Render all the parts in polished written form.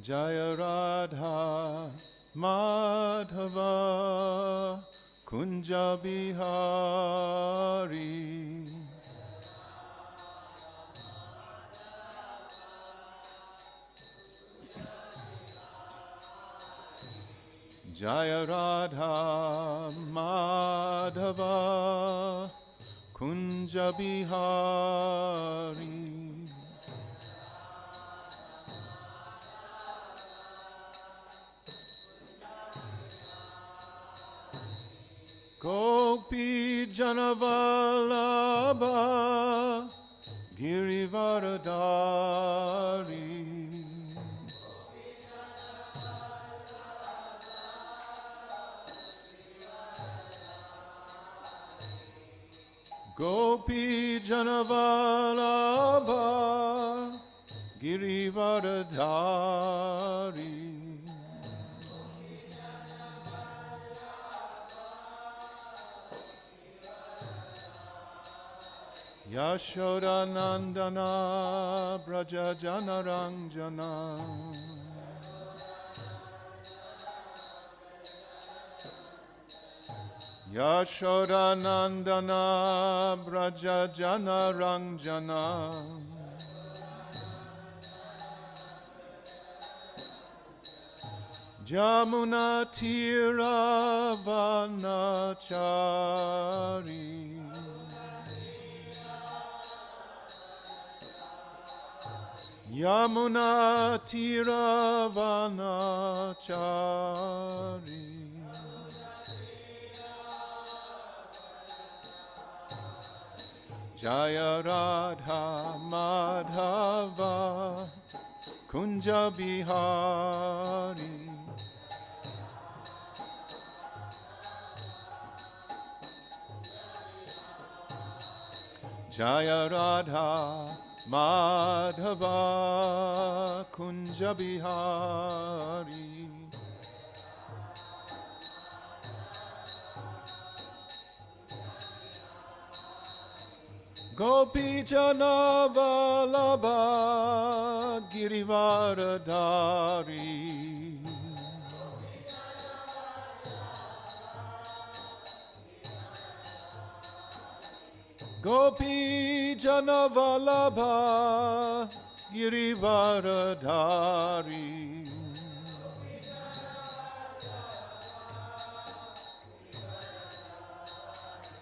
Jaya Radha Madhava Kunja Bihari Jaya Radha Madhava Kunja Bihari Gopi Janavalabha Girivaradari Gopi Janavalabha Girivaradari Yashodanandana Braja Janaranjana Yashodanandana Braja Janaranjana Jamuna Tiravanachari Yamuna Tiravanachari Jaya Radha Madhava Kunja Bihari Jaya Radha Madhava Kunja Bihari Gopi Jana Vallabha Girivaradari Gopi Jana Vallabha Girivaradari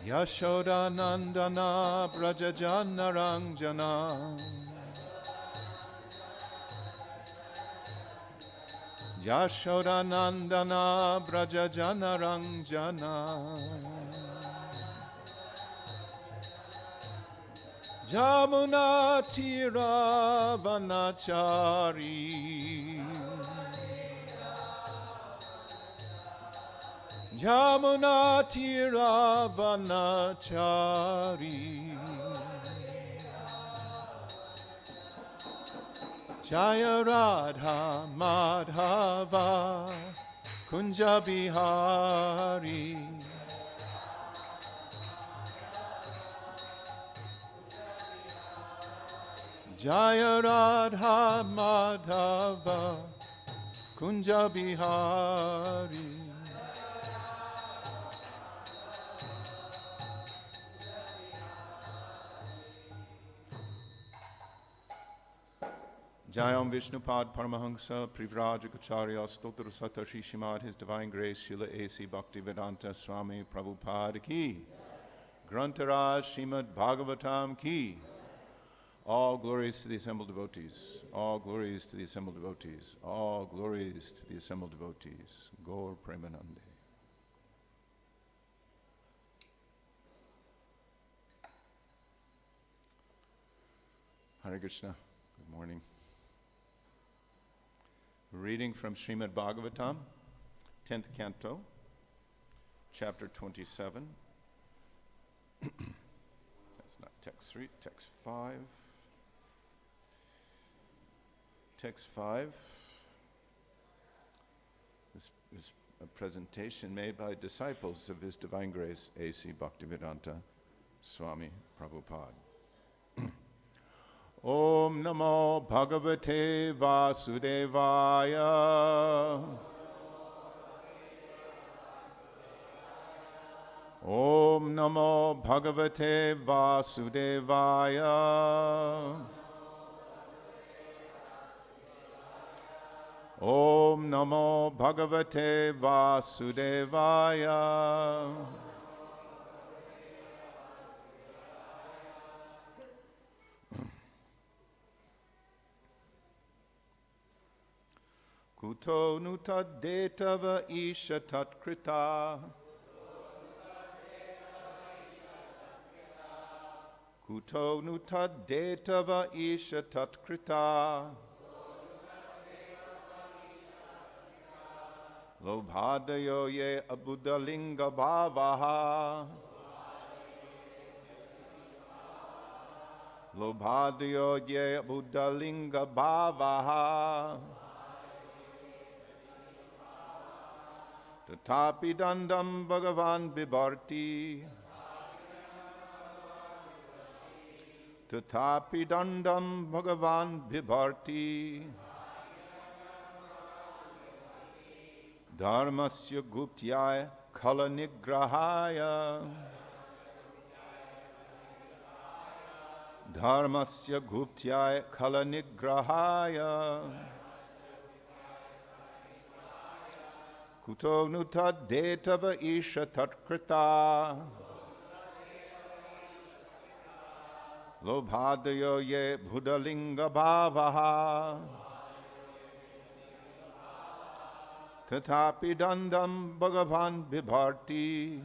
Yashodanandana Braja Janaranjana Yashodanandana Braja Janaranjana Jamuna Tiravanachari Jamuna Tiravanachari Jaya Radha Madhava Kunja Bihari Jaya Radha Madhava Kunja Bihari Jayam Vishnupad Paramahansa Privrajacharya Stotra Satarshi Shimad His Divine Grace Srila A.C. Bhaktivedanta Swami Prabhupada Ki Grantaraj Srimad Bhagavatam Ki All glories to the assembled devotees. All glories to the assembled devotees. All glories to the assembled devotees. Gaur Premanande. Hare Krishna. Good morning. Reading from Srimad Bhagavatam, 10th Canto, Chapter 27. That's not text 3, text 5. Text 5 This is a presentation made by disciples of His Divine Grace, A.C. Bhaktivedanta Swami Prabhupada. Om Namo Bhagavate Vasudevaya. Om Namo Bhagavate Vasudevaya. Om Namo Bhagavate Vasudevaya. Kuto nu tad-dhetava isha tat-kṛtā. Kuto nu tad-dhetava isha tat-kṛtā. Lobha-ādayaḥ ye budha-linga-bhāvāḥ. Lobha-ādayaḥ ye budha-linga-bhāvāḥ. Tathāpi daṇḍaṁ bhagavān bibharti. Tathāpi daṇḍaṁ bhagavān bibharti. Dharmasya guptyai khala-nigrahāya. Dharmasya guptyai khala-nigrahāya. Kuto nu tad-dhetava isha tat-kṛtā. Lobha-ādayo ye budha-linga-bhāvāḥ. Tathāpi daṇḍam bhagavān bibharti.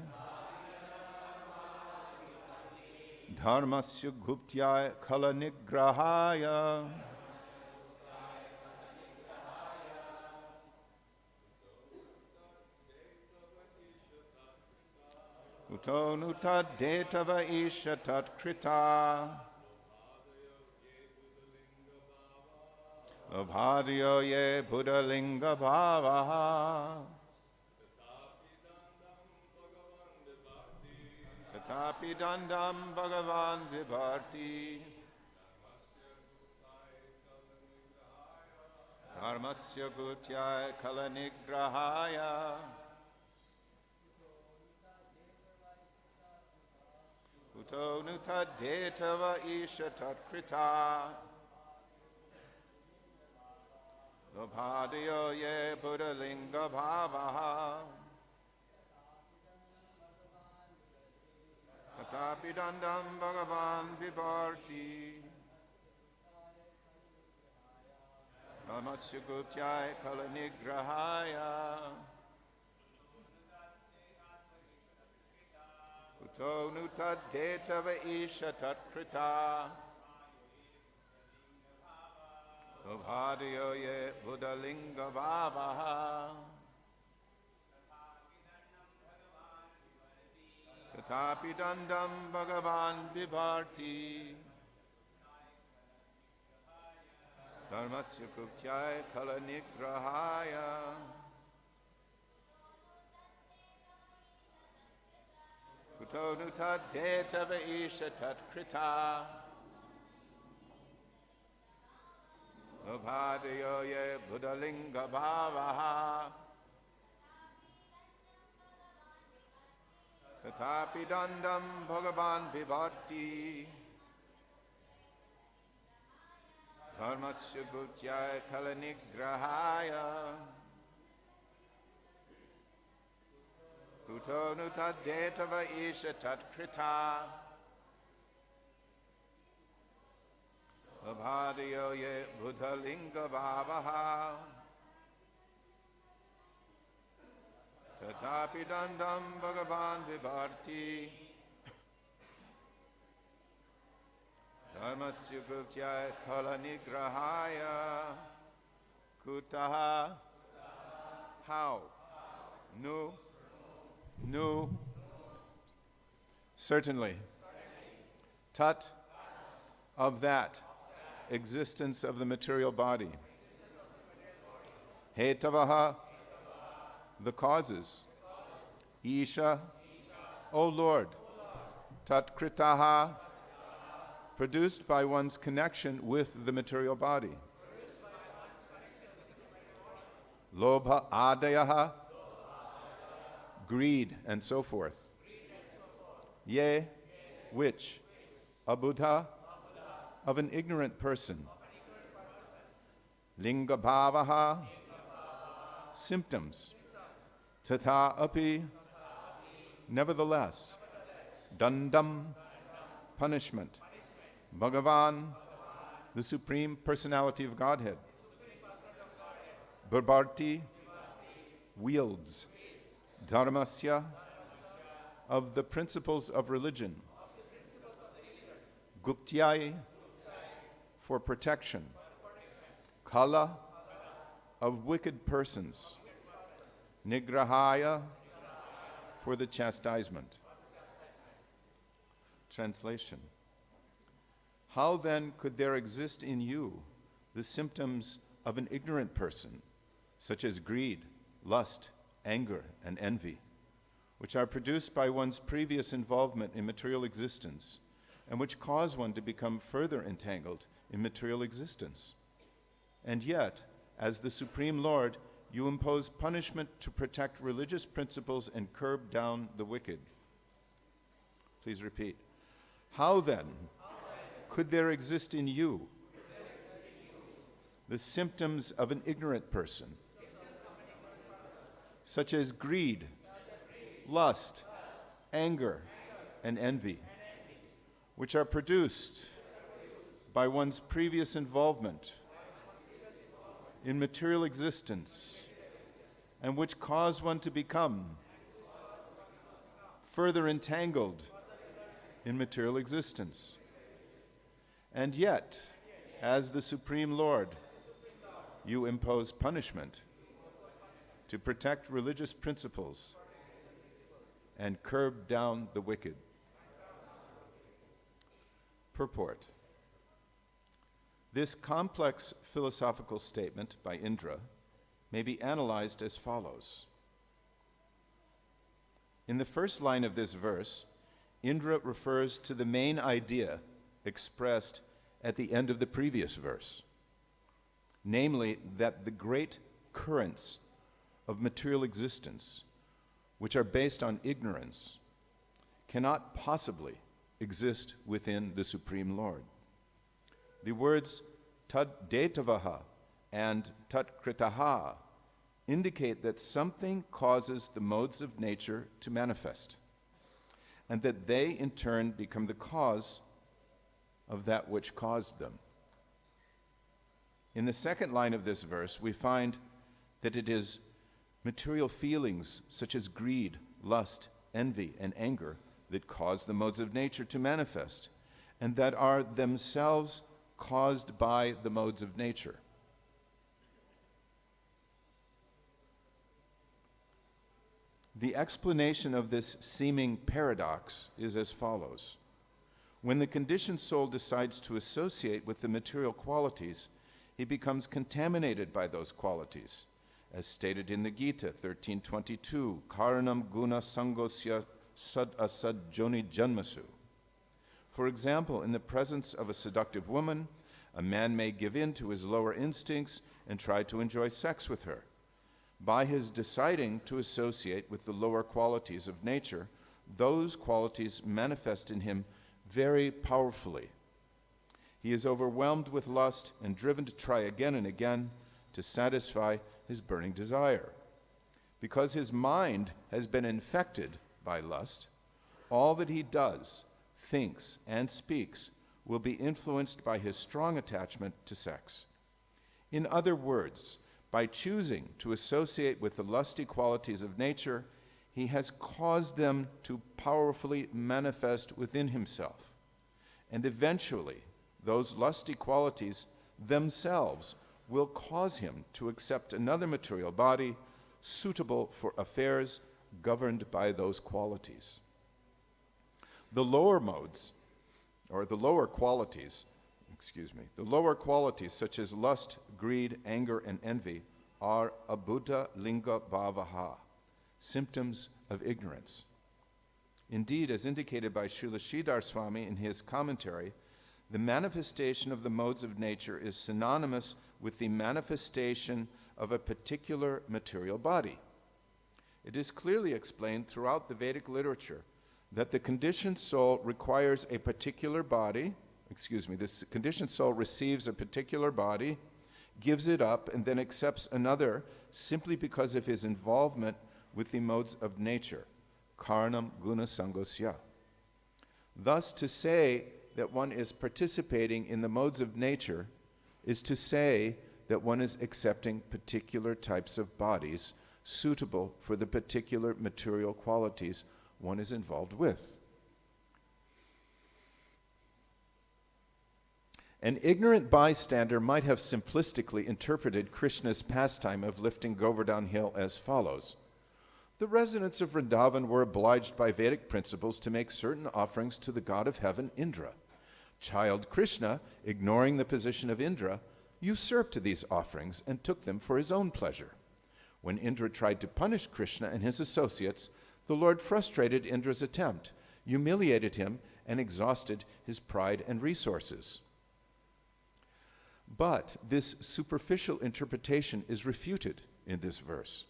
Dharmasya guptyai khala-nigrahāya. Kuto nu tad-dhetava isha tat-kṛtā. Lobhādayo ye budha-linga-bhāvāḥ. Tathāpi daṇḍaṁ bhagavān bibharti. Dharmasya guptyai khala-nigrahāya. Kuto nu tad-dhetava isha tat-kṛtā. Lobha-ādayaḥ ye budha-linga-bhāvāḥ. Tathāpi daṇḍaṁ bhagavān bibharti. Dharmasya guptyai khala-nigrahāya. Kuto nu tad-dhetava isha tat-kṛtā. Lobha-ādayaḥ ye budha-linga-bhāvāḥ. Tathāpi daṇḍaṁ bhagavān bibharti. Dharmasya guptyai khala-nigrahāya. Kuto nu tad-dhetava isha tat-kṛtā. Lobha-ādayaḥ ye budha-linga-bhāvāḥ. Tathāpi daṇḍaṁ bhagavān bibharti. Dharmasya guptyai khala-nigrahāya. Kuto nu tad-dhetava isha tat-kṛtā. Lobha-ādayaḥ ye budha-linga-bhāvāḥ. Tathāpi daṇḍaṁ bhagavān bibharti. Dharmasya guptyai khala-nigrahāya. Kutaḥ. How? No. No. Certainly. Tat. Of that. Existence of the material body. Hetavaḥ. The causes. Isha. O Lord. Tat-kṛtāḥ. produced by one's connection with the material body. Lobha-ādayaḥ, greed, and so forth. Ye, which, abudha, of an ignorant person. Linga-bhāvāḥ, symptoms. Tathāpi, nevertheless. Daṇḍaṁ, punishment. Bhagavān, the Supreme Personality of Godhead. Bibharti, wields. Dharmasya, of the principles of religion. Guptyai, for protection. Khala, of wicked persons. Nigrahāya, for the chastisement. Translation. How then could there exist in you the symptoms of an ignorant person, such as greed, lust, anger, and envy, which are produced by one's previous involvement in material existence, and which cause one to become further entangled in material existence? And yet, as the Supreme Lord, you impose punishment to protect religious principles and curb down the wicked. Please repeat. How then could there exist in you the symptoms of an ignorant person, such as greed, lust, anger, and envy, which are produced by one's previous involvement in material existence, and which cause one to become further entangled in material existence? And yet, as the Supreme Lord, you impose punishment to protect religious principles and curb down the wicked. Purport. This complex philosophical statement by Indra may be analyzed as follows. In the first line of this verse, Indra refers to the main idea expressed at the end of the previous verse, namely that the great currents of material existence, which are based on ignorance, cannot possibly exist within the Supreme Lord. The words tad-dhetava and tat-kṛtā indicate that something causes the modes of nature to manifest, and that they in turn become the cause of that which caused them. In the second line of this verse, we find that it is material feelings such as greed, lust, envy, and anger that cause the modes of nature to manifest, and that are themselves caused by the modes of nature. The explanation of this seeming paradox is as follows. When the conditioned soul decides to associate with the material qualities, he becomes contaminated by those qualities, as stated in the Gita 13:22, karanam guna sangosya sad asad joni janmasu. For example, in the presence of a seductive woman, a man may give in to his lower instincts and try to enjoy sex with her. By his deciding to associate with the lower qualities of nature, those qualities manifest in him very powerfully. He is overwhelmed with lust and driven to try again and again to satisfy his burning desire. Because his mind has been infected by lust, all that he does, thinks, and speaks will be influenced by his strong attachment to sex. In other words, by choosing to associate with the lusty qualities of nature, he has caused them to powerfully manifest within himself. And eventually, those lusty qualities themselves will cause him to accept another material body suitable for affairs governed by those qualities. The lower modes, or the lower qualities, the lower qualities such as lust, greed, anger, and envy are budha-linga-bhāvāḥ, symptoms of ignorance. Indeed, as indicated by Srila Sridhar Swami in his commentary, the manifestation of the modes of nature is synonymous with the manifestation of a particular material body. It is clearly explained throughout the Vedic literature that the conditioned soul requires a particular body, this conditioned soul receives a particular body, gives it up, and then accepts another simply because of his involvement with the modes of nature, karnam guna sangosya. Thus, to say that one is participating in the modes of nature is to say that one is accepting particular types of bodies suitable for the particular material qualities one is involved with. An ignorant bystander might have simplistically interpreted Krishna's pastime of lifting Govardhan hill as follows. The residents of Vrindavan were obliged by Vedic principles to make certain offerings to the god of heaven, Indra. Child Krishna, ignoring the position of Indra, usurped these offerings and took them for his own pleasure. When Indra tried to punish Krishna and his associates, the Lord frustrated Indra's attempt, humiliated him, and exhausted his pride and resources. But this superficial interpretation is refuted in this verse.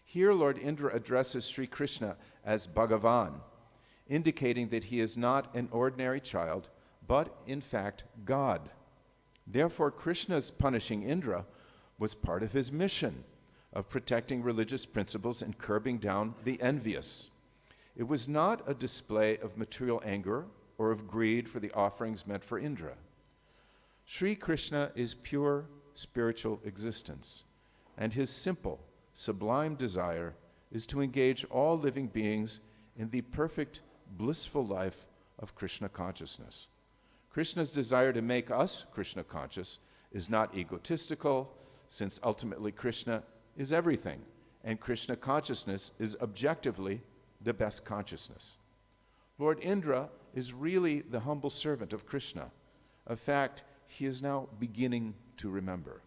Here, Lord Indra addresses Sri Krishna as bhagavān, indicating that he is not an ordinary child, but in fact God. Therefore, Krishna's punishing Indra was part of his mission of protecting religious principles and curbing down the envious. It was not a display of material anger or of greed for the offerings meant for Indra. Sri Krishna is pure spiritual existence, and his simple, sublime desire is to engage all living beings in the perfect, blissful life of Krishna consciousness. Krishna's desire to make us Krishna conscious is not egotistical, since ultimately Krishna is everything, and Krishna consciousness is objectively the best consciousness. Lord Indra is really the humble servant of Krishna, a fact he is now beginning to remember.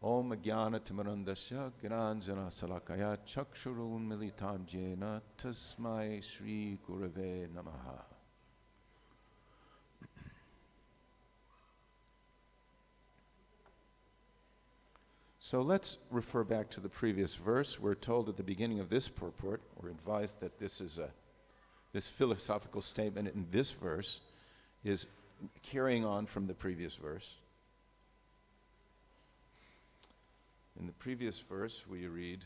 Om Jnana Timirandasya Gyananjana Salakaya Chakshurun Militam Jena Tasmai Shri Gurave Namaha. So let's refer back to the previous verse. We're told at the beginning of this purport, we're advised that this philosophical statement in this verse is carrying on from the previous verse. In the previous verse, we read,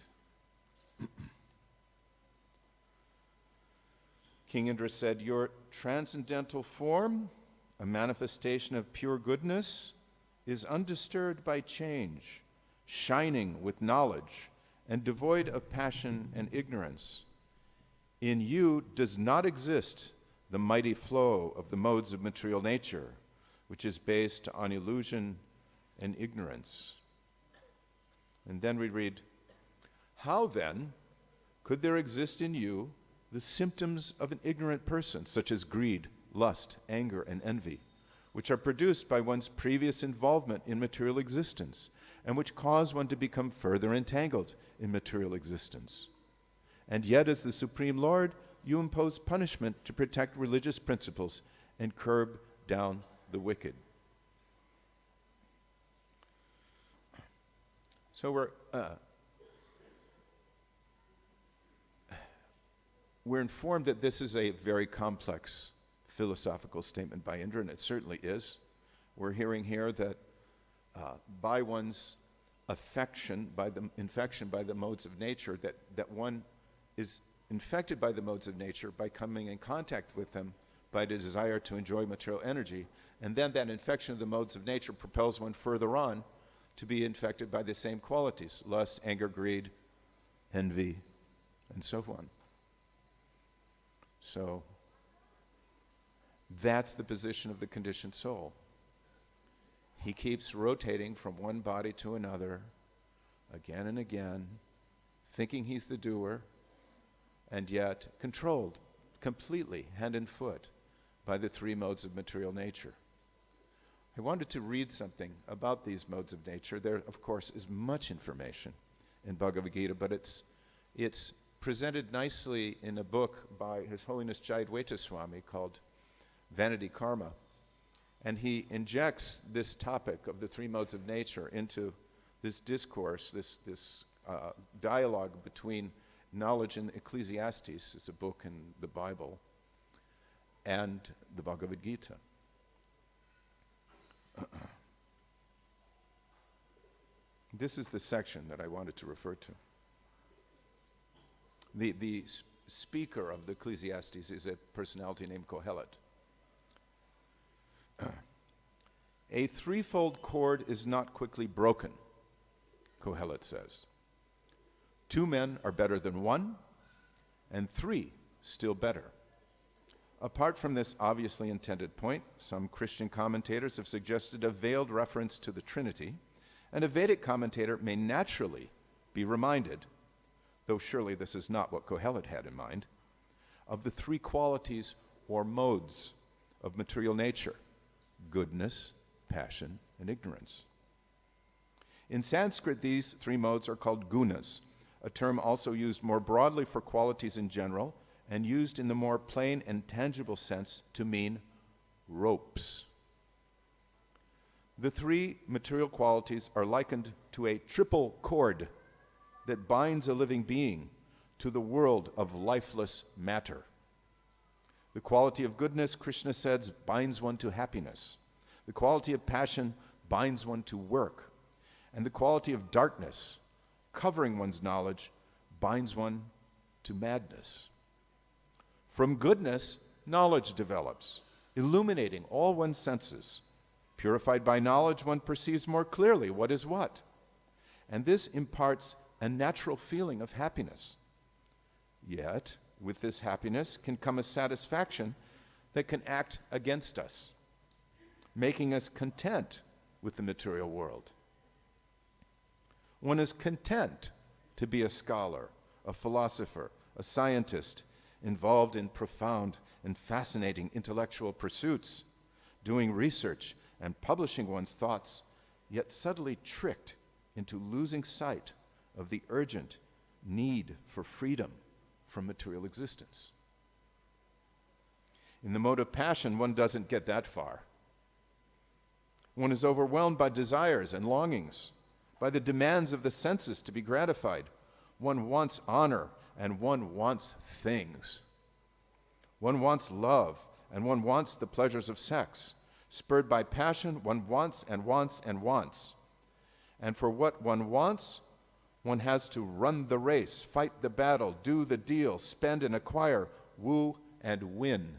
King Indra said, "Your transcendental form, a manifestation of pure goodness, is undisturbed by change, shining with knowledge, and devoid of passion and ignorance. In you does not exist the mighty flow of the modes of material nature, which is based on illusion and ignorance." And then we read, "How then could there exist in you the symptoms of an ignorant person, such as greed, lust, anger, and envy, which are produced by one's previous involvement in material existence, and which cause one to become further entangled in material existence? And yet, as the Supreme Lord, you impose punishment to protect religious principles and curb down the wicked." So we're informed that this is a very complex philosophical statement by Indra, and it certainly is. We're hearing here that by one's infection by the modes of nature, that one is infected by the modes of nature by coming in contact with them by the desire to enjoy material energy, and then that infection of the modes of nature propels one further on to be infected by the same qualities: lust, anger, greed, envy, and so on. So that's the position of the conditioned soul. He keeps rotating from one body to another again and again, thinking he's the doer, and yet controlled completely, hand and foot, by the three modes of material nature. I wanted to read something about these modes of nature. There, of course, is much information in Bhagavad-Gita, but it's presented nicely in a book by His Holiness Jayadvaita Swami called Vanity Karma. And he injects this topic of the three modes of nature into this discourse, this dialogue between knowledge in Ecclesiastes, it's a book in the Bible, and the Bhagavad-Gita. This is the section that I wanted to refer to. The speaker of the Ecclesiastes is a personality named Kohelet. A threefold cord is not quickly broken, Kohelet says. 2 men are better than 1, and 3 still better. Apart from this obviously intended point, some Christian commentators have suggested a veiled reference to the Trinity, and a Vedic commentator may naturally be reminded, though surely this is not what Kohelet had in mind, of the 3 qualities or modes of material nature: goodness, passion, and ignorance. In Sanskrit, these 3 modes are called gunas, a term also used more broadly for qualities in general and used in the more plain and tangible sense to mean ropes. The 3 material qualities are likened to a triple cord that binds a living being to the world of lifeless matter. The quality of goodness, Krishna says, binds one to happiness. The quality of passion binds one to work. And the quality of darkness, covering one's knowledge, binds one to madness. From goodness, knowledge develops, illuminating all one's senses. Purified by knowledge, one perceives more clearly what is what. And this imparts a natural feeling of happiness. Yet, with this happiness can come a satisfaction that can act against us, making us content with the material world. One is content to be a scholar, a philosopher, a scientist, involved in profound and fascinating intellectual pursuits, doing research and publishing one's thoughts, yet subtly tricked into losing sight of the urgent need for freedom from material existence. In the mode of passion, one doesn't get that far. One is overwhelmed by desires and longings, by the demands of the senses to be gratified. One wants honor and one wants things. One wants love and one wants the pleasures of sex. Spurred by passion, one wants and wants and wants. And for what one wants, one has to run the race, fight the battle, do the deal, spend and acquire, woo and win.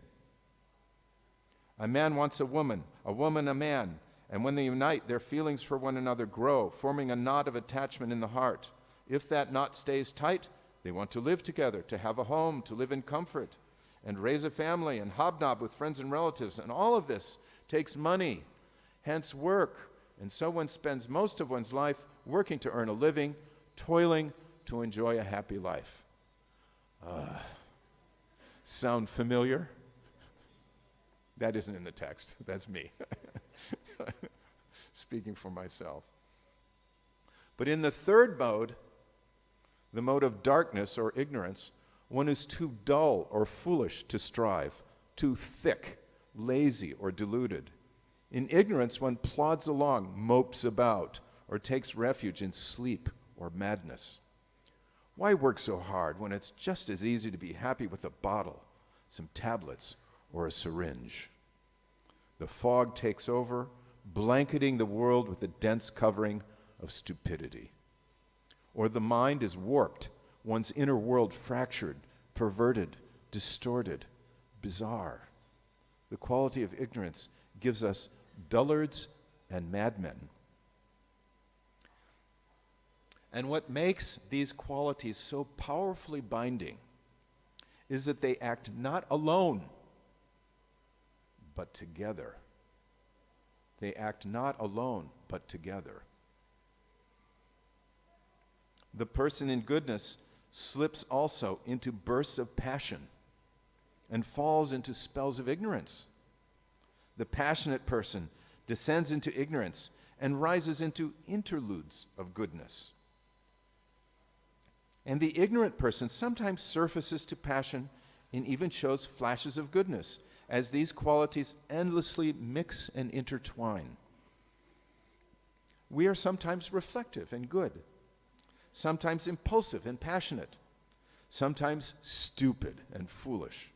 A man wants a woman a man, and when they unite, their feelings for one another grow, forming a knot of attachment in the heart. If that knot stays tight, they want to live together, to have a home, to live in comfort, and raise a family, and hobnob with friends and relatives. And all of this takes money, hence work. And so one spends most of one's life working to earn a living, toiling to enjoy a happy life. Sound familiar? That isn't in the text. That's me. Speaking for myself. But in the third mode, the mode of darkness or ignorance, one is too dull or foolish to strive, too thick, lazy, or deluded. In ignorance, one plods along, mopes about, or takes refuge in sleep or madness. Why work so hard when it's just as easy to be happy with a bottle, some tablets, or a syringe? The fog takes over, blanketing the world with a dense covering of stupidity. Or the mind is warped, one's inner world fractured, perverted, distorted, bizarre. The quality of ignorance gives us dullards and madmen. And what makes these qualities so powerfully binding is that they act not alone, but together. They act not alone, but together. The person in goodness slips also into bursts of passion and falls into spells of ignorance. The passionate person descends into ignorance and rises into interludes of goodness. And the ignorant person sometimes surfaces to passion and even shows flashes of goodness, as these qualities endlessly mix and intertwine. We are sometimes reflective and good, sometimes impulsive and passionate, sometimes stupid and foolish.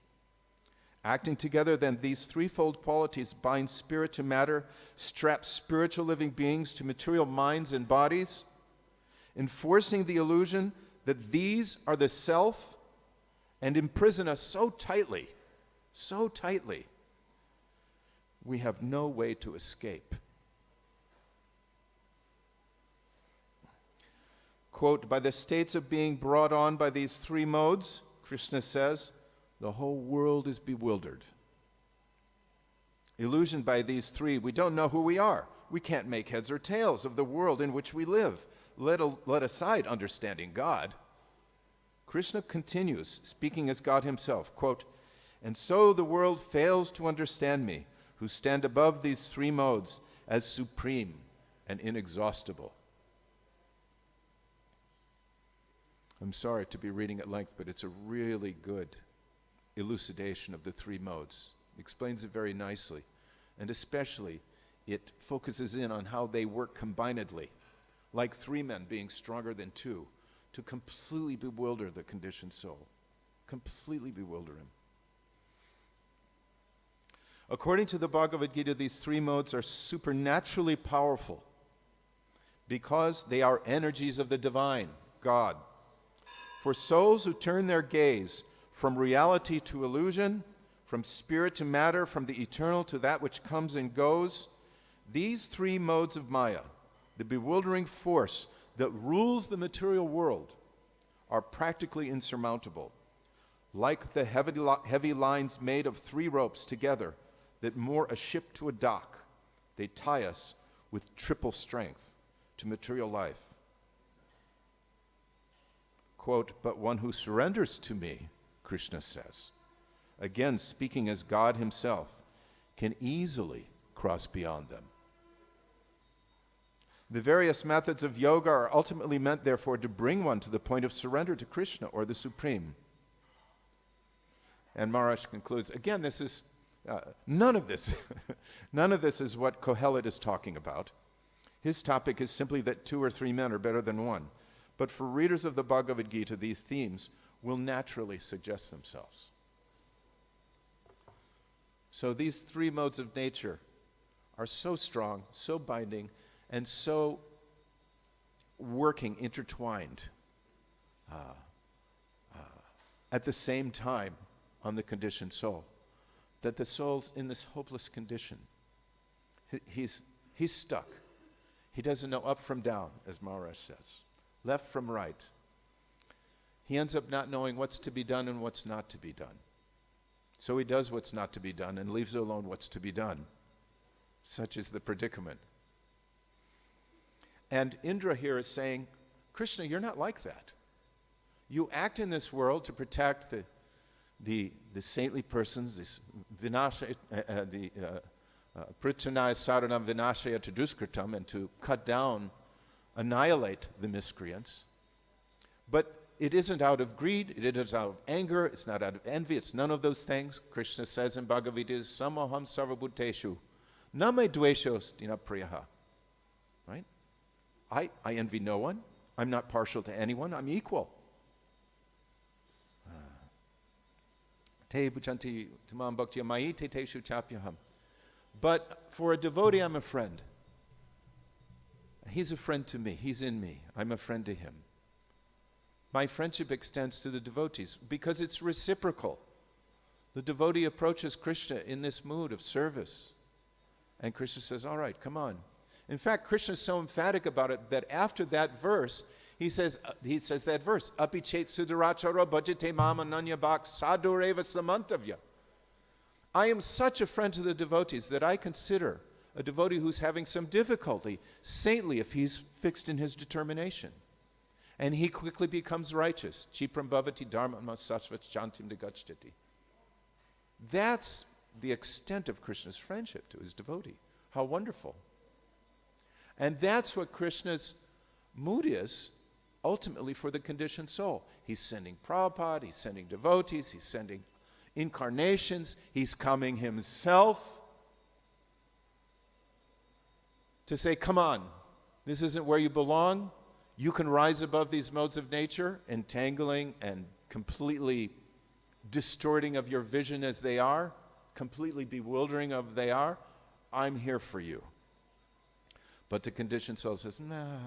Acting together, then, these threefold qualities bind spirit to matter, strap spiritual living beings to material minds and bodies, enforcing the illusion that these are the self, and imprison us so tightly, we have no way to escape. Quote, by the states of being brought on by these three modes, Krishna says, the whole world is bewildered. Illusioned by these three, we don't know who we are. We can't make heads or tails of the world in which we live, let aside understanding God. Krishna continues, speaking as God himself, quote, and so the world fails to understand me, who stand above these three modes as supreme and inexhaustible. I'm sorry to be reading at length, but it's a really good elucidation of the three modes. It explains it very nicely. And especially, it focuses in on how they work combinedly, like three men being stronger than two, to completely bewilder the conditioned soul. Completely bewilder him. According to the Bhagavad-Gita, these three modes are supernaturally powerful because they are energies of the divine, God. For souls who turn their gaze from reality to illusion, from spirit to matter, from the eternal to that which comes and goes, these three modes of Maya, the bewildering force that rules the material world, are practically insurmountable. Like the heavy lines made of three ropes together that moor a ship to a dock, they tie us with triple strength to material life. Quote, but one who surrenders to me, Krishna says, again speaking as God himself, can easily cross beyond them. The various methods of yoga are ultimately meant, therefore, to bring one to the point of surrender to Krishna or the Supreme. And Maharaj concludes, again, this is none of this is what Kohelet is talking about. His topic is simply that 2 or 3 men are better than one. But for readers of the Bhagavad-Gita, these themes will naturally suggest themselves. So these three modes of nature are so strong, so binding, and so working, intertwined at the same time on the conditioned soul, that the soul's in this hopeless condition. He's stuck. He doesn't know up from down, as Maharaj says, left from right. He ends up not knowing what's to be done and what's not to be done. So he does what's not to be done and leaves alone what's to be done. Such is the predicament. And Indra here is saying, Krishna, you're not like that. You act in this world to protect the saintly persons, this vinasha, prityanaya saranam vinashaya taduskratam, and to cut down, annihilate the miscreants. But it isn't out of greed, it isn't out of anger, it's not out of envy, it's none of those things. Krishna says in Bhagavad-Gita, samoham sarvabhuteshu, na me dveshos dina priyaha. Right? I envy no one. I'm not partial to anyone. I'm equal. Te bhuchanti tamam bhaktya mayi te teshu chapyaham. But for a devotee, I'm a friend. He's a friend to me. He's in me. I'm a friend to him. My friendship extends to the devotees because it's reciprocal. The devotee approaches Krishna in this mood of service. And Krishna says, all right, come on. In fact, Krishna is so emphatic about it that after that verse, he says that verse, api chet sudarachara bhajate mam ananya bhak sadureva samantavya. I am such a friend to the devotees that I consider a devotee who's having some difficulty saintly if he's fixed in his determination. And he quickly becomes righteous. Chipram bhavati dharma masasvat shantim degachyati. That's the extent of Krishna's friendship to his devotee. How wonderful. And that's what Krishna's mood is ultimately for the conditioned soul. He's sending Prabhupada, he's sending devotees, he's sending incarnations, he's coming himself to say, come on, this isn't where you belong. You can rise above these modes of nature, entangling and completely distorting of your vision as they are, completely bewildering of they are. I'm here for you. But the conditioned soul says, nah.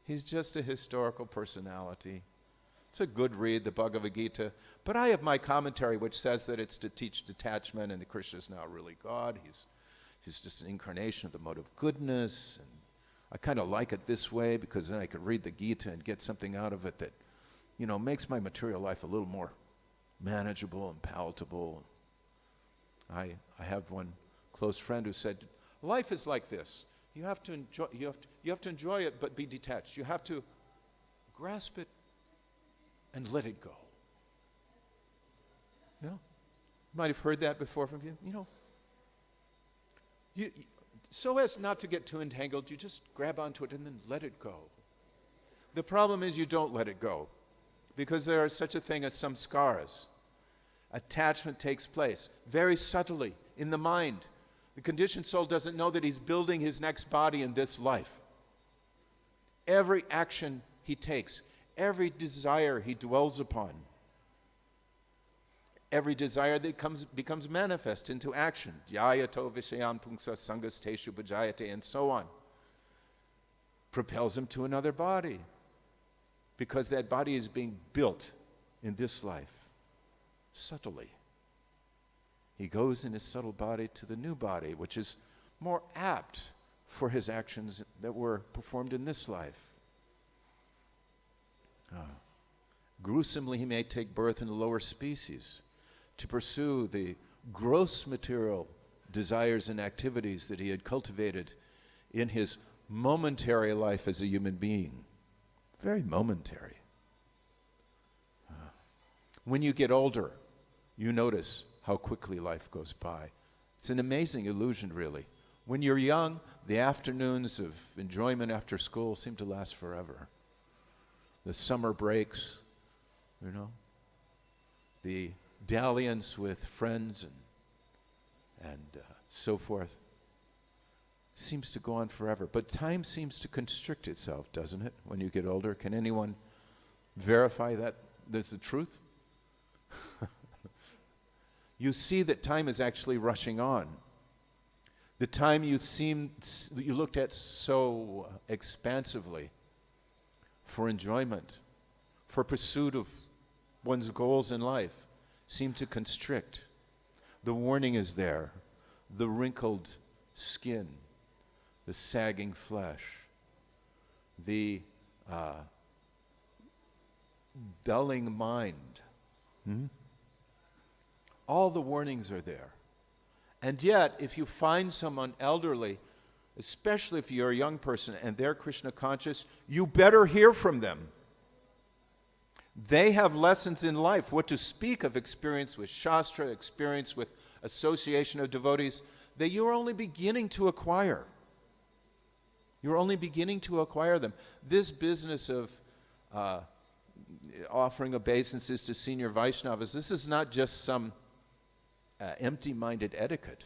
He's just a historical personality. It's a good read, the Bhagavad-Gita. But I have my commentary which says that it's to teach detachment and that Krishna is not really God. He's just an incarnation of the mode of goodness. And I kind of like it this way because then I could read the Gita and get something out of it that, makes my material life a little more manageable and palatable. I have one close friend who said, life is like this. You have to enjoy it, but be detached. You have to grasp it and let it go. You might have heard that before from you. So as not to get too entangled, you just grab onto it and then let it go. The problem is you don't let it go because there is such a thing as samskaras. Attachment takes place very subtly in the mind. The conditioned soul doesn't know that he's building his next body in this life. Every action he takes, every desire he dwells upon, every desire that becomes manifest into action, yayato vishayan pungsa sangasteshu bhajayate, and so on, propels him to another body because that body is being built in this life subtly. He goes in his subtle body to the new body, which is more apt for his actions that were performed in this life. Gruesomely, he may take birth in the lower species to pursue the gross material desires and activities that he had cultivated in his momentary life as a human being. Very momentary. When you get older, you notice how quickly life goes by. It's an amazing illusion, really. When you're young, the afternoons of enjoyment after school seem to last forever. The summer breaks, the dalliance with friends and so forth seems to go on forever. But time seems to constrict itself, doesn't it, when you get older? Can anyone verify that that's the truth? You see that time is actually rushing on. The time you looked at so expansively for enjoyment, for pursuit of one's goals in life, seem to constrict. The warning is there. The wrinkled skin, the sagging flesh, the dulling mind. All the warnings are there. And yet, if you find someone elderly, especially if you're a young person and they're Krishna conscious, you better hear from them. They have lessons in life, what to speak of experience with Shastra, experience with association of devotees, that you're only beginning to acquire. You're only beginning to acquire them. This business of offering obeisances to senior Vaishnavas, this is not just some empty-minded etiquette.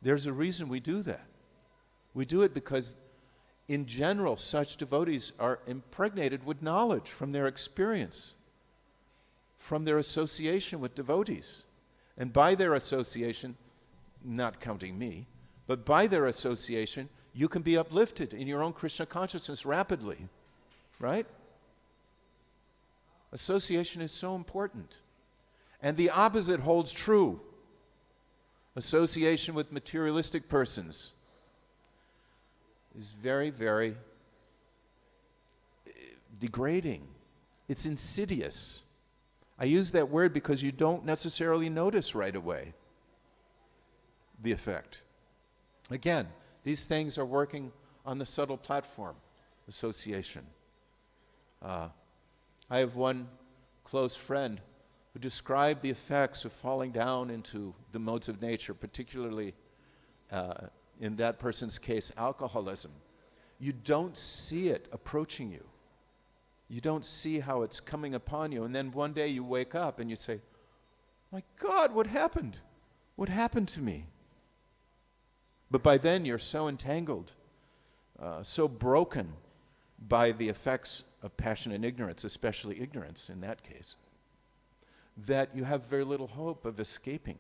There's a reason we do that. We do it because, in general, such devotees are impregnated with knowledge from their experience, from their association with devotees. And by their association, not counting me, but by their association, you can be uplifted in your own Krishna consciousness rapidly, right? Association is so important. And the opposite holds true. Association with materialistic persons is very, very degrading. It's insidious. I use that word because you don't necessarily notice right away the effect. Again, these things are working on the subtle platform, association. I have one close friend who described the effects of falling down into the modes of nature, particularly in that person's case, alcoholism. You don't see it approaching you. You don't see how it's coming upon you. And then one day you wake up and you say, my God, what happened? What happened to me? But by then you're so entangled, so broken by the effects of passion and ignorance, especially ignorance in that case, that you have very little hope of escaping.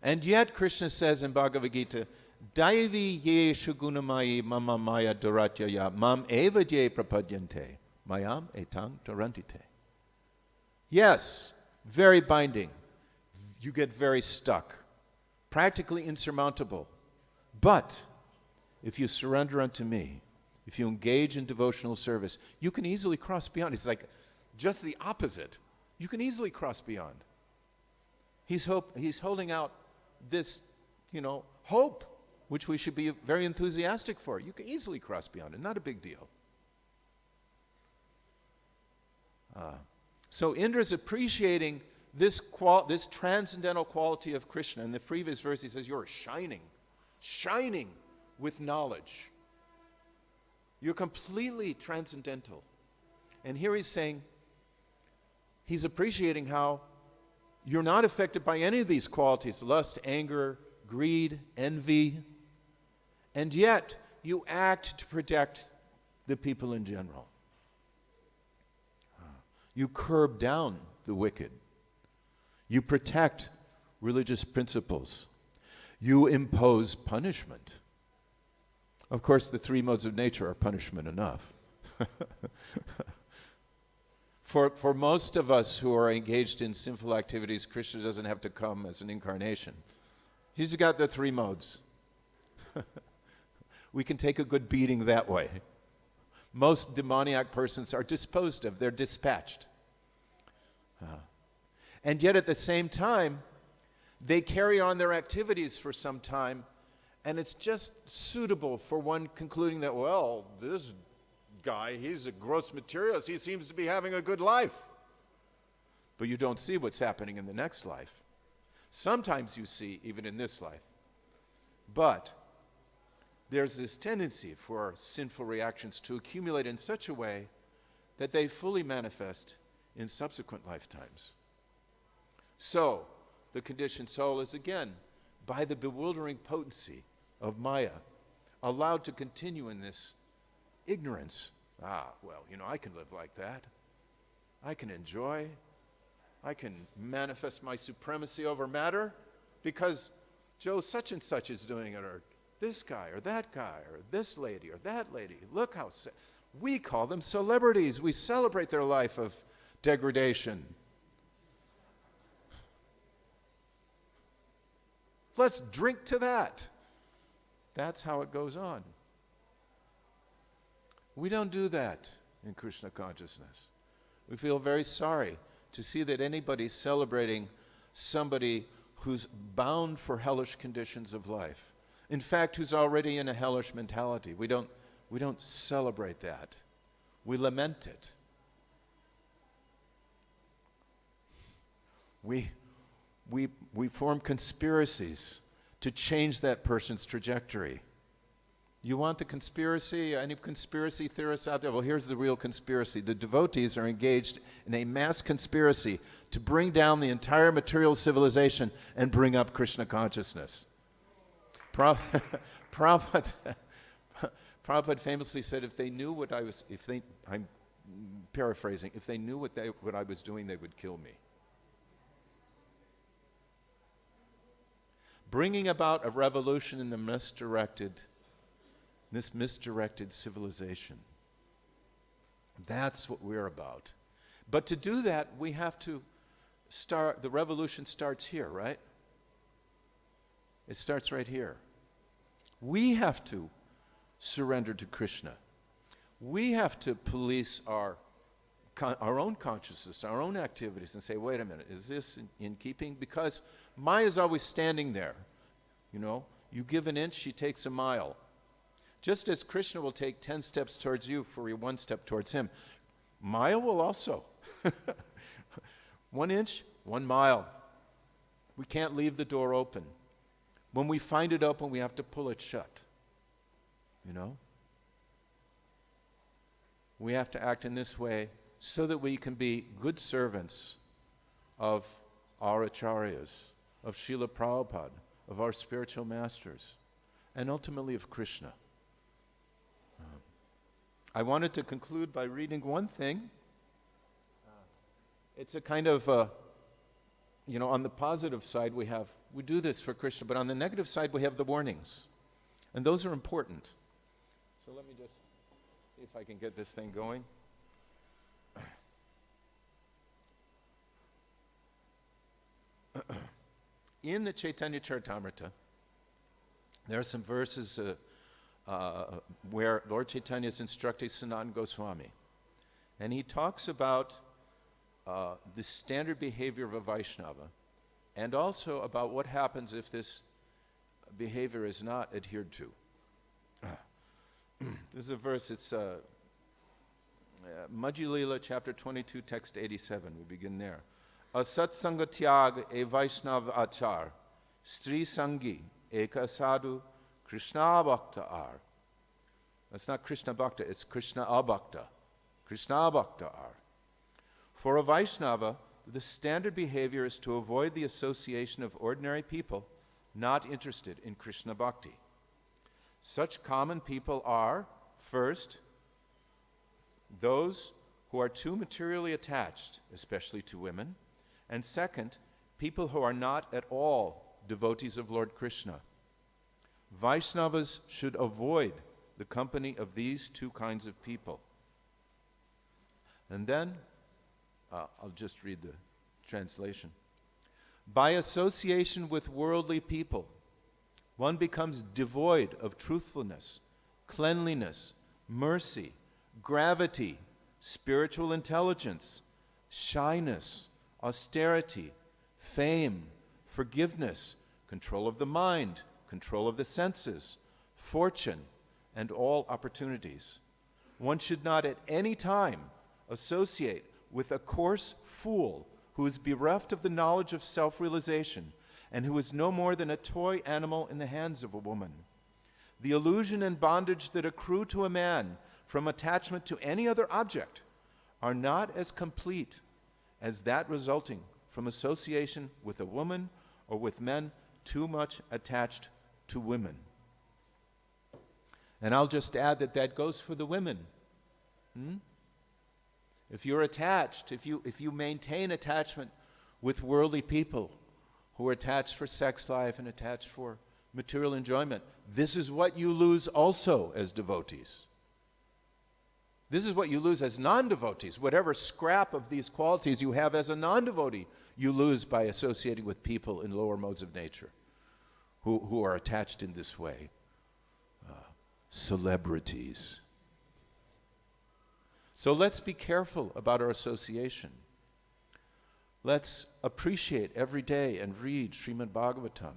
And yet Krishna says in Bhagavad-Gita, Daivi ye shagunamayi mama maya duratyaya mam eva ye prapadyante mayam etang tarantite. Yes, very binding. You get very stuck, practically insurmountable. But if you surrender unto me, if you engage in devotional service, you can easily cross beyond. It's like just the opposite. You can easily cross beyond. He's holding out this, hope, which we should be very enthusiastic for. You can easily cross beyond it, not a big deal. So Indra's appreciating this transcendental quality of Krishna. In the previous verse he says, you're shining with knowledge. You're completely transcendental. And here he's saying, he's appreciating how you're not affected by any of these qualities, lust, anger, greed, envy, and yet you act to protect the people in general. You curb down the wicked. You protect religious principles. You impose punishment. Of course, the three modes of nature are punishment enough. For most of us who are engaged in sinful activities, Krishna doesn't have to come as an incarnation. He's got the three modes. We can take a good beating that way. Most demoniac persons are disposed of. They're dispatched. And yet at the same time, they carry on their activities for some time, and it's just suitable for one concluding that, well, this guy, he's a gross materialist. He seems to be having a good life. But you don't see what's happening in the next life. Sometimes you see, even in this life. But there's this tendency for sinful reactions to accumulate in such a way that they fully manifest in subsequent lifetimes. So, the conditioned soul is again, by the bewildering potency of Maya, allowed to continue in this ignorance. I can live like that. I can enjoy. I can manifest my supremacy over matter because Joe such and such is doing it, or this guy, or that guy, or this lady, or that lady. Look how we call them celebrities. We celebrate their life of degradation. Let's drink to that. That's how it goes on. We don't do that in Krishna consciousness. We feel very sorry to see that anybody's celebrating somebody who's bound for hellish conditions of life. In fact, who's already in a hellish mentality. We don't celebrate that. We lament it. We form conspiracies to change that person's trajectory. You want the conspiracy? Any conspiracy theorists out there? Well, here's the real conspiracy. The devotees are engaged in a mass conspiracy to bring down the entire material civilization and bring up Krishna consciousness. Prabhupada famously said, if they knew what I was, I'm paraphrasing, if they knew what I was doing, they would kill me. Bringing about a revolution in this misdirected civilization. That's what we're about. But to do that, we have to start, the revolution starts here, right? It starts right here. We have to surrender to Krishna. We have to police our own consciousness, our own activities, and say, wait a minute, is this in keeping? Because Maya is always standing there. You give an inch, she takes a mile. Just as Krishna will take 10 steps towards you for your 1 step towards him, Maya will also. 1 inch, 1 mile. We can't leave the door open. When we find it open, we have to pull it shut. we have to act in this way so that we can be good servants of our acharyas, of Srila Prabhupada, of our spiritual masters, and ultimately of Krishna. I wanted to conclude by reading one thing. It's a kind of, on the positive side we do this for Krishna, but on the negative side we have the warnings. And those are important. So let me just see if I can get this thing going. In the Chaitanya Charitamrita, there are some verses where Lord Chaitanya is instructing Sanatana Goswami. And he talks about the standard behavior of a Vaishnava, and also about what happens if this behavior is not adhered to. This is a verse, it's Majji Leela, chapter 22, text 87. We begin there. Asatsanga tyag e Vaishnav achar, stri sangi eka sadhu Krishna bhakta ar. That's not Krishna bhakta, it's Krishna abhakta. Krishna bhakta ar. For a Vaishnava, the standard behavior is to avoid the association of ordinary people not interested in Krishna bhakti. Such common people are, first, those who are too materially attached, especially to women, and second, people who are not at all devotees of Lord Krishna. Vaishnavas should avoid the company of these two kinds of people. And then, I'll just read the translation. By association with worldly people, one becomes devoid of truthfulness, cleanliness, mercy, gravity, spiritual intelligence, shyness, austerity, fame, forgiveness, control of the mind, control of the senses, fortune, and all opportunities. One should not at any time associate with a coarse fool who is bereft of the knowledge of self-realization and who is no more than a toy animal in the hands of a woman. The illusion and bondage that accrue to a man from attachment to any other object are not as complete as that resulting from association with a woman or with men too much attached to women. And I'll just add that goes for the women. If you're attached, if you maintain attachment with worldly people who are attached for sex life and attached for material enjoyment, this is what you lose also as devotees. This is what you lose as non-devotees. Whatever scrap of these qualities you have as a non-devotee, you lose by associating with people in lower modes of nature who are attached in this way. Celebrities. So let's be careful about our association. Let's appreciate every day and read Srimad Bhagavatam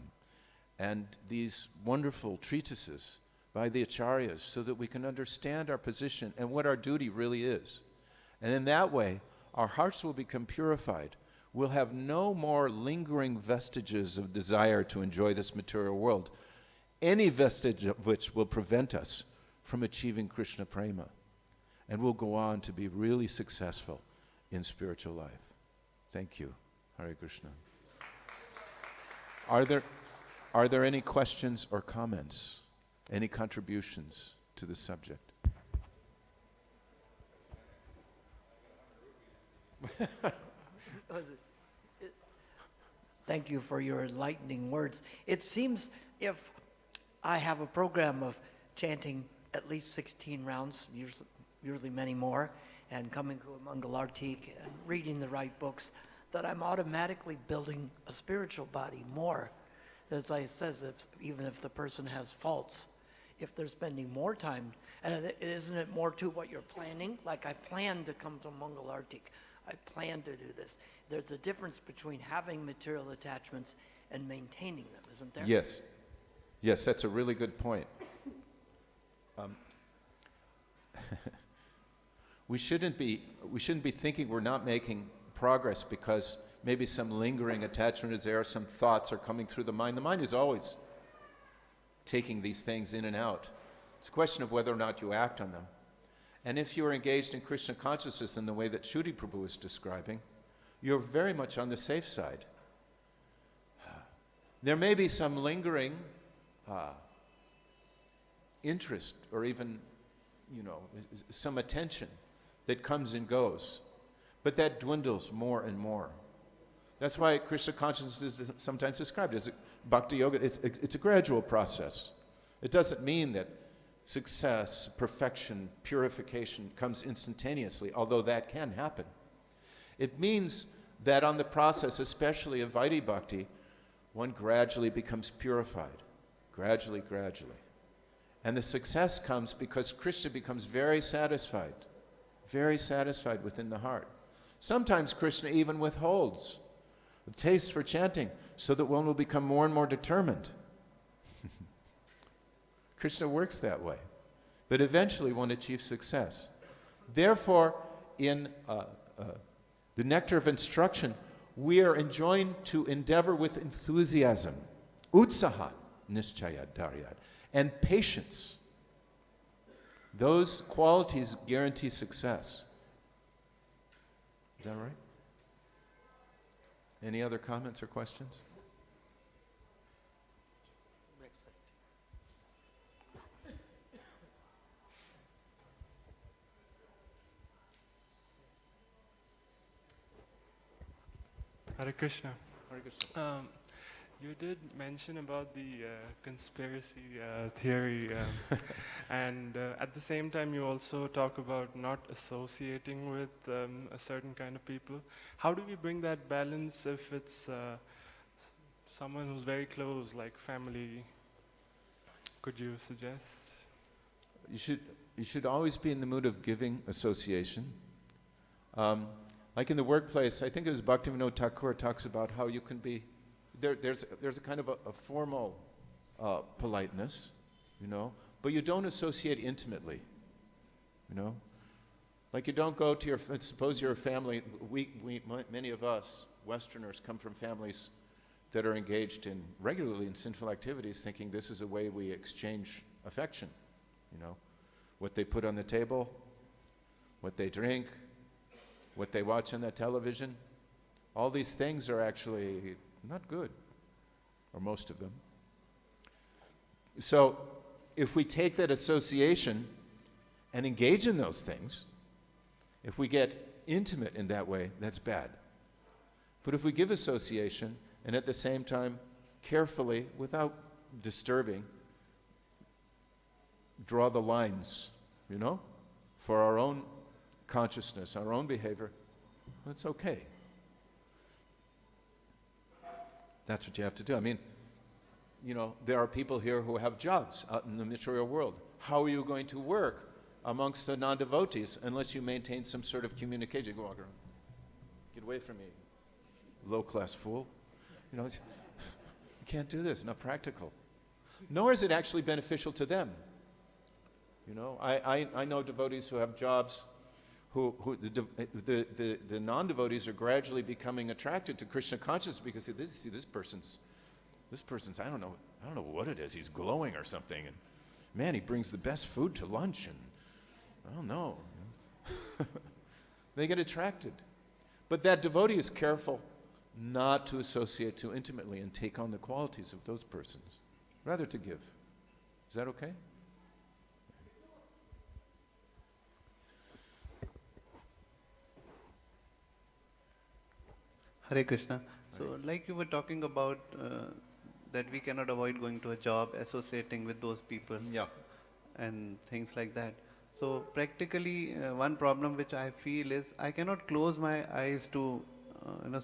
and these wonderful treatises by the acharyas so that we can understand our position and what our duty really is. And in that way, our hearts will become purified. We'll have no more lingering vestiges of desire to enjoy this material world, any vestige of which will prevent us from achieving Krishna prema. And we'll go on to be really successful in spiritual life. Thank you. Hare Krishna. Are there any questions or comments? Any contributions to the subject? Thank you for your enlightening words. It seems if I have a program of chanting at least 16 rounds, usually many more, and coming to a Mangalartik and reading the right books, that I'm automatically building a spiritual body more. As I says, even if the person has faults, if they're spending more time, and isn't it more to what you're planning? Like I plan to come to Mangalartik, I plan to do this. There's a difference between having material attachments and maintaining them, isn't there? Yes. Yes, that's a really good point. We shouldn't be thinking we're not making progress because maybe some lingering attachment is there, some thoughts are coming through the mind. The mind is always taking these things in and out. It's a question of whether or not you act on them. And if you are engaged in Krishna consciousness in the way that Shruti Prabhu is describing, you're very much on the safe side. There may be some lingering interest or even, some attention that comes and goes, but that dwindles more and more. That's why Krishna consciousness is sometimes described as bhakti-yoga. It's a gradual process. It doesn't mean that success, perfection, purification comes instantaneously, although that can happen. It means that on the process, especially of Vaidhi Bhakti, one gradually becomes purified, gradually. And the success comes because Krishna becomes very satisfied within the heart. Sometimes Krishna even withholds the taste for chanting so that one will become more and more determined. Krishna works that way. But eventually one achieves success. Therefore, in the nectar of instruction, we are enjoined to endeavor with enthusiasm, utsaha, nischaya dharyat, and patience. Those qualities guarantee success. Is that right? Any other comments or questions? Hare Krishna. Hare Krishna. You did mention about the conspiracy theory, and at the same time you also talk about not associating with a certain kind of people. How do we bring that balance if it's someone who's very close, like family? Could you suggest? You should always be in the mood of giving association. Like in the workplace, I think it was Bhaktivinoda Thakur talks about how you can be, there's a kind of a formal politeness, but you don't associate intimately, Like you don't go to suppose you're a family, many of us, Westerners, come from families that are engaged regularly in sinful activities, thinking this is a way we exchange affection, What they put on the table, what they drink, what they watch on the television, all these things are actually not good, or most of them. So if we take that association and engage in those things, if we get intimate in that way, that's bad. But if we give association and at the same time carefully, without disturbing, draw the lines, for our own consciousness, our own behavior, that's okay. That's what you have to do. I mean, there are people here who have jobs out in the material world. How are you going to work amongst the non-devotees unless you maintain some sort of communication? Go on, girl. Get away from me, low-class fool. You can't do this, not practical. Nor is it actually beneficial to them. I know devotees who have jobs who the non-devotees are gradually becoming attracted to Krishna consciousness because this person's I don't know what it is, he's glowing or something, and man, he brings the best food to lunch, and I don't know. They get attracted. But that devotee is careful not to associate too intimately and take on the qualities of those persons, rather to give. Is that okay? Hare Krishna. So like you were talking about that we cannot avoid going to a job, associating with those people, and things like that. So practically one problem which I feel is I cannot close my eyes to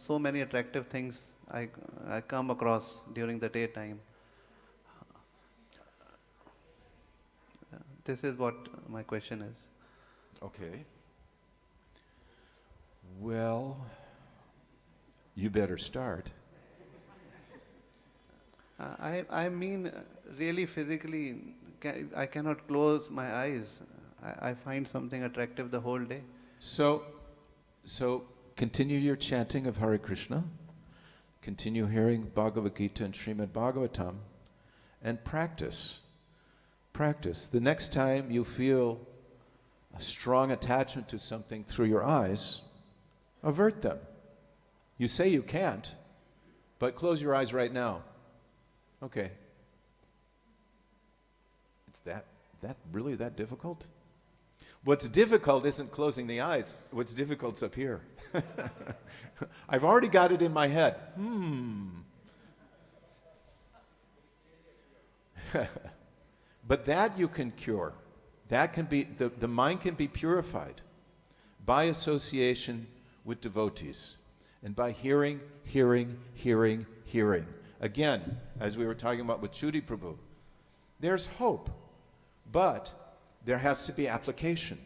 so many attractive things I come across during the daytime. This is what my question is. Okay. Well, you better start. I mean, really physically, I cannot close my eyes. I find something attractive the whole day. So continue your chanting of Hare Krishna. Continue hearing Bhagavad-Gita and Srimad Bhagavatam, and practice. Practice. The next time you feel a strong attachment to something through your eyes, avert them. You say you can't, but close your eyes right now. Okay. It's that really that difficult? What's difficult isn't closing the eyes. What's difficult's up here. I've already got it in my head. But that you can cure. That can be, the mind can be purified by association with devotees and by hearing. Again, as we were talking about with Chudi Prabhu, there's hope, but there has to be application.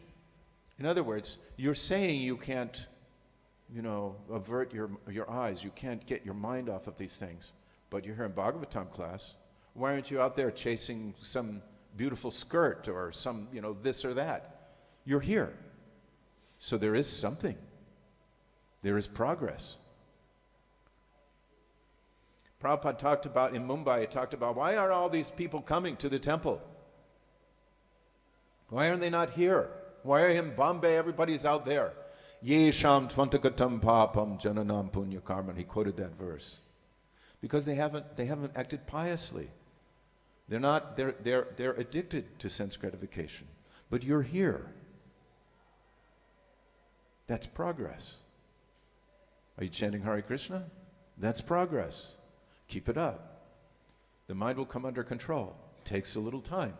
In other words, you're saying you can't, avert your eyes, you can't get your mind off of these things, but you're here in Bhagavatam class. Why aren't you out there chasing some beautiful skirt or some, this or that? You're here. So there is something. There is progress. Prabhupada talked about, in Mumbai, he talked about, why are all these people coming to the temple? Why are they not here? Why are in Bombay, everybody's out there? Yesham tvantakatam papam jananam punya karman. He quoted that verse. Because they haven't acted piously. They're addicted to sense gratification. But you're here. That's progress. Are you chanting Hare Krishna? That's progress. Keep it up. The mind will come under control. Takes a little time.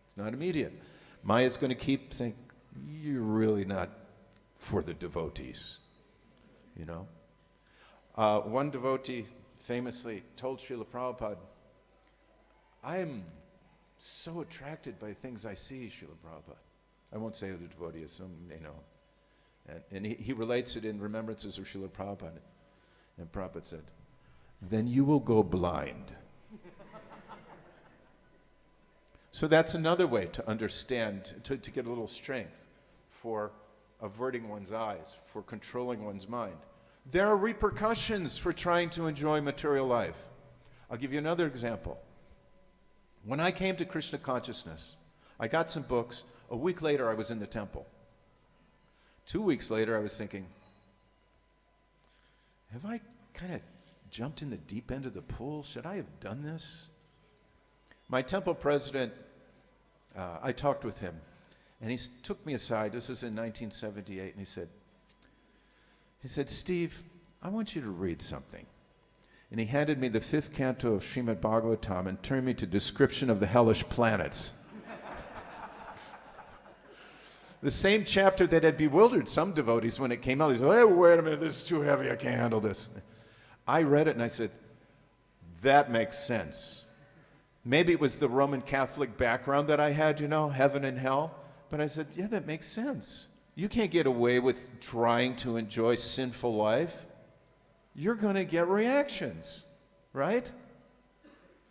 It's not immediate. Maya's going to keep saying, you're really not for the devotees. One devotee famously told Srila Prabhupada, I am so attracted by things I see, Srila Prabhupada. I won't say who the devotee is, And he relates it in remembrances of Srila Prabhupada. And Prabhupada said, then you will go blind. So that's another way to understand, to get a little strength for averting one's eyes, for controlling one's mind. There are repercussions for trying to enjoy material life. I'll give you another example. When I came to Krishna consciousness, I got some books. A week later, I was in the temple. 2 weeks later, I was thinking, have I kind of jumped in the deep end of the pool? Should I have done this? My temple president, I talked with him, and he took me aside. This was in 1978, and he said, Steve, I want you to read something. And he handed me the 5th canto of Srimad Bhagavatam and turned me to description of the hellish planets. The same chapter that had bewildered some devotees when it came out. He said, hey, wait a minute, this is too heavy, I can't handle this. I read it and I said, that makes sense. Maybe it was the Roman Catholic background that I had, heaven and hell. But I said, yeah, that makes sense. You can't get away with trying to enjoy sinful life. You're going to get reactions, right?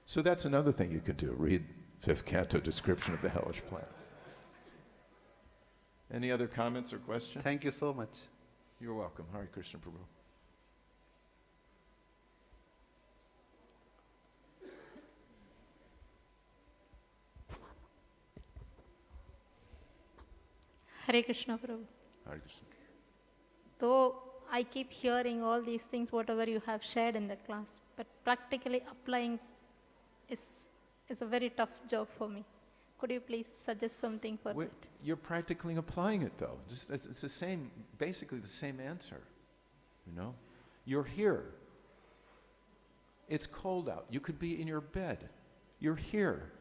So that's another thing you could do. Read 5th canto description of the hellish planets. Any other comments or questions? Thank you so much. You're welcome. Hare Krishna Prabhu. Hare Krishna Prabhu. Hare Krishna. Though I keep hearing all these things, whatever you have shared in the class, but practically applying is a very tough job for me. Could you please suggest something for that? You're practically applying it, though. It's the same, basically the same answer. You're here. It's cold out. You could be in your bed. You're here.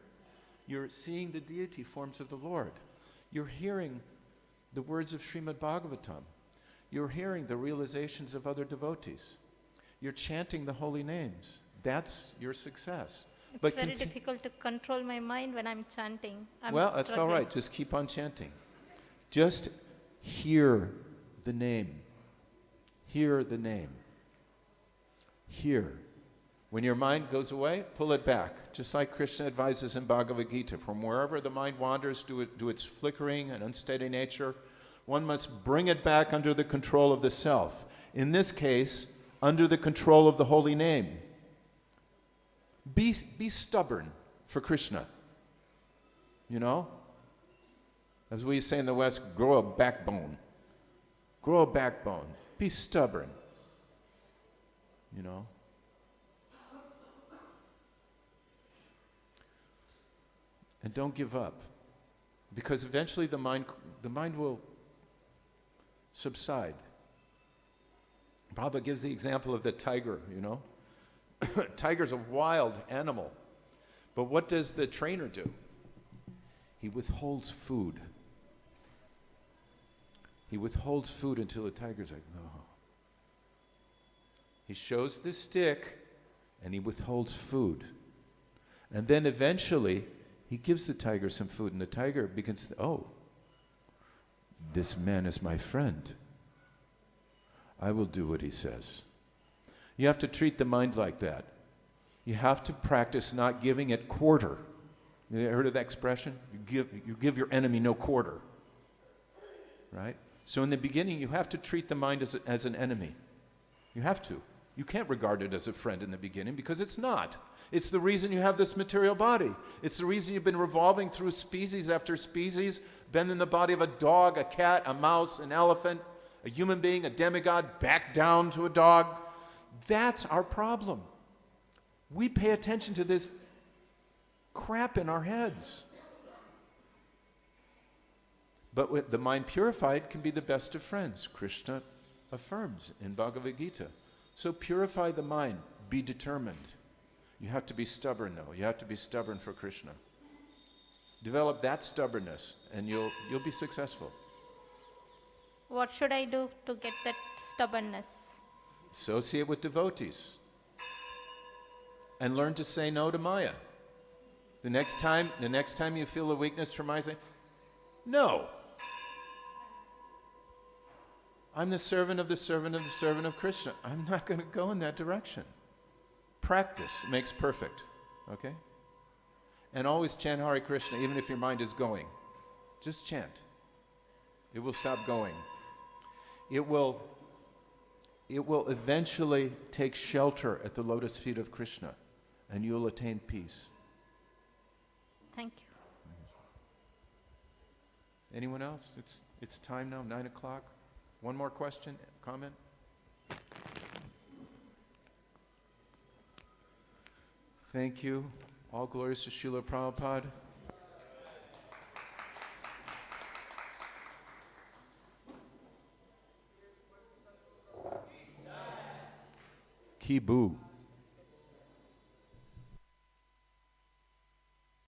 You're seeing the deity forms of the Lord. You're hearing the words of Srimad Bhagavatam. You're hearing the realizations of other devotees. You're chanting the holy names. That's your success. It's very difficult to control my mind when I'm chanting. That's all right. Just keep on chanting. Just hear the name. Hear the name. Hear. When your mind goes away, pull it back. Just like Krishna advises in Bhagavad-Gita. From wherever the mind wanders to its flickering and unsteady nature, one must bring it back under the control of the self. In this case, under the control of the holy name. Be stubborn for Krishna. As we say in the West, grow a backbone. Grow a backbone. Be stubborn. You know? And don't give up. Because eventually the mind will subside. Prabhupada gives the example of the tiger, you know? Tiger's a wild animal. But what does the trainer do? He withholds food. He withholds food until the tiger's like, oh. He shows the stick and he withholds food. And then eventually he gives the tiger some food and the tiger begins to, oh, this man is my friend. I will do what he says. You have to treat the mind like that. You have to practice not giving it quarter. You heard of that expression? You give your enemy no quarter. Right? So in the beginning, you have to treat the mind as an enemy. You have to. You can't regard it as a friend in the beginning because it's not. It's the reason you have this material body. It's the reason you've been revolving through species after species, been in the body of a dog, a cat, a mouse, an elephant, a human being, a demigod, back down to a dog. That's our problem. We pay attention to this crap in our heads. But with the mind purified can be the best of friends. Krishna affirms in Bhagavad-Gita. So purify the mind. Be determined. You have to be stubborn, though. You have to be stubborn for Krishna. Develop that stubbornness, and you'll be successful. What should I do to get that stubbornness? Associate with devotees. And learn to say no to Maya. The next time you feel a weakness for Maya, say, no. I'm the servant of the servant of the servant of Krishna. I'm not going to go in that direction. Practice makes perfect, okay? And always chant Hare Krishna, even if your mind is going. Just chant. It will stop going. It will eventually take shelter at the lotus feet of Krishna, and you'll attain peace. Thank you. Anyone else? It's time now, 9 o'clock. One more question, comment? Thank you. All glories to Srila Prabhupada. Ki boo.